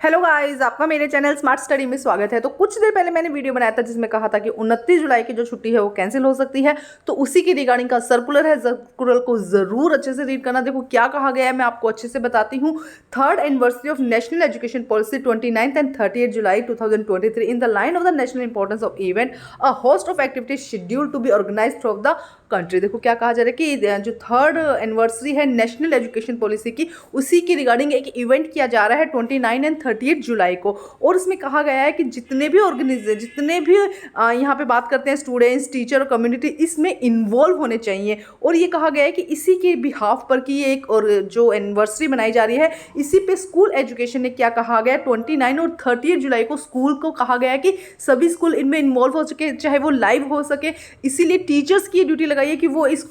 Hello guys, आपका मेरे channel smart study में स्वागत है। तो कुछ देर पहले मैंने वीडियो बनाया था जिसमें कहा था कि 29 जुलाई की जो छुट्टी है वो कैंसिल हो सकती है। तो उसी की रिगार्डिंग का सर्कुलर है, सर्कुलर को जरूर अच्छे से रीड करना। देखो क्या कहा गया है, मैं आपको अच्छे से बताती हूँ। Third anniversary of national education policy 29 and 30 July 2023 in the line of the national importance of event a host of activities scheduled to be organised through the country. देखो क्या कहा जा रहा है कि जो थर्ड एनिवर्सरी है नेशनल एजुकेशन पॉलिसी की, उसी की रिगार्डिंग एक इवेंट किया जा रहा है 29 एंड 30 जुलाई को। और इसमें कहा गया है कि जितने भी जितने भी यहाँ पे बात करते हैं स्टूडेंट्स, टीचर और कम्युनिटी, इसमें इन्वॉल्व होने चाहिए। और ये कहा गया है कि इसी के बिहाफ पर की ये एक और जो एनिवर्सरी बनाई जा रही है, इसी पे स्कूल एजुकेशन ने क्या कहा गया, 29 और 30 जुलाई को स्कूल को कहा गया है कि सभी स्कूल इनमें इन्वॉल्व हो सके, चाहे वो लाइव हो सके। इसीलिए टीचर्स की ड्यूटी लगाई है कि वो इस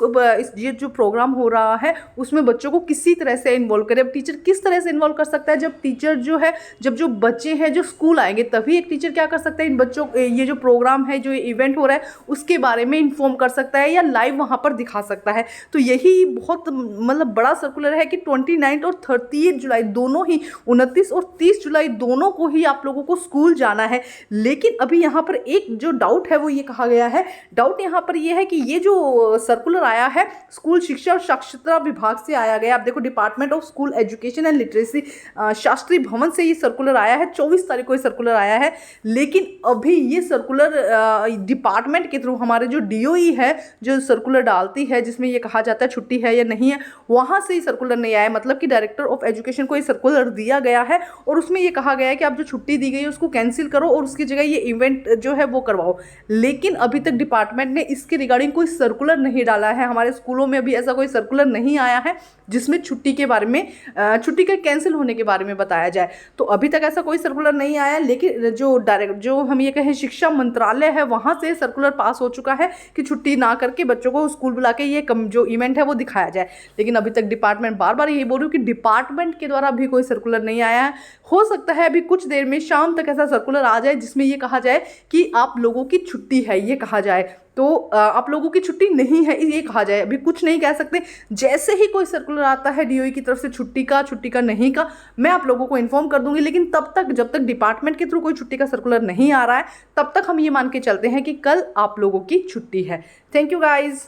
ये जो प्रोग्राम हो रहा है उसमें बच्चों को किसी तरह से इन्वॉल्व करे। अब टीचर किस तरह से इन्वॉल्व कर सकता है? जब टीचर जो है, जब जो बच्चे हैं जो स्कूल आएंगे तभी एक टीचर क्या कर सकता है, इन बच्चों ये जो प्रोग्राम है, जो इवेंट हो रहा है उसके बारे में इन्फॉर्म कर सकता है या लाइव वहाँ पर दिखा सकता है। तो यही बहुत मतलब बड़ा सर्कुलर है कि 29 और 30 जुलाई दोनों ही, 29 और 30 जुलाई दोनों को ही आप लोगों को स्कूल जाना है। लेकिन अभी यहाँ पर एक जो डाउट है वो ये कहा गया है, डाउट यहाँ पर ये है कि ये जो सर्कुलर आया है स्कूल शिक्षा और साक्षरता विभाग से आया गया। आप देखो department of school education and literacy, Shastri भवन से ये सर्कुलर आया है। 24 तारीख को ये सर्कुलर आया है। लेकिन अभी ये सर्कुलर डिपार्टमेंट के थ्रू, हमारे जो डीओई है जो सर्कुलर डालती है जिसमें ये कहा जाता है छुट्टी है या नहीं है, वहाँ से ही सर्कुलर नहीं आया। मतलब कि डायरेक्टर ऑफ एजुकेशन को ये सर्कुलर दिया गया है और उसमें ये कहा गया है कि आप जो छुट्टी दी गई है उसको कैंसिल करो और उसकी जगह ये इवेंट जो है वो करवाओ। लेकिन अभी तक डिपार्टमेंट ने इसके रिगार्डिंग कोई सर्कुलर नहीं डाला है। हमारे स्कूलों में अभी ऐसा कोई सर्कुलर नहीं आया है जिसमें छुट्टी के बारे में, छुट्टी के कैंसिल होने के बारे में बताया जाए। तो अभी तक ऐसा कोई सर्कुलर नहीं आया। लेकिन जो हम ये कहें शिक्षा मंत्रालय है, वहाँ से सर्कुलर पास हो चुका है कि छुट्टी ना करके बच्चों को स्कूल बुला के ये जो इवेंट है वो दिखाया जाए। लेकिन अभी तक डिपार्टमेंट, बार बार यही बोल रही हूँ कि डिपार्टमेंट के द्वारा अभी कोई सर्कुलर नहीं आया है। हो सकता है अभी कुछ देर में शाम तक ऐसा सर्कुलर आ जाए जिसमें ये कहा जाए कि आप लोगों की छुट्टी है, ये कहा जाए। तो आप लोगों की छुट्टी नहीं है ये कहा जाए। अभी कुछ नहीं कह सकते। जैसे ही कोई सर्कुलर आता है डीओई की तरफ से छुट्टी का नहीं का, मैं आप लोगों को इन्फॉर्म कर दूंगी। लेकिन तब तक, जब तक डिपार्टमेंट के थ्रू कोई छुट्टी का सर्कुलर नहीं आ रहा है, तब तक हम ये मान के चलते हैं कि कल आप लोगों की छुट्टी है। Thank you guys.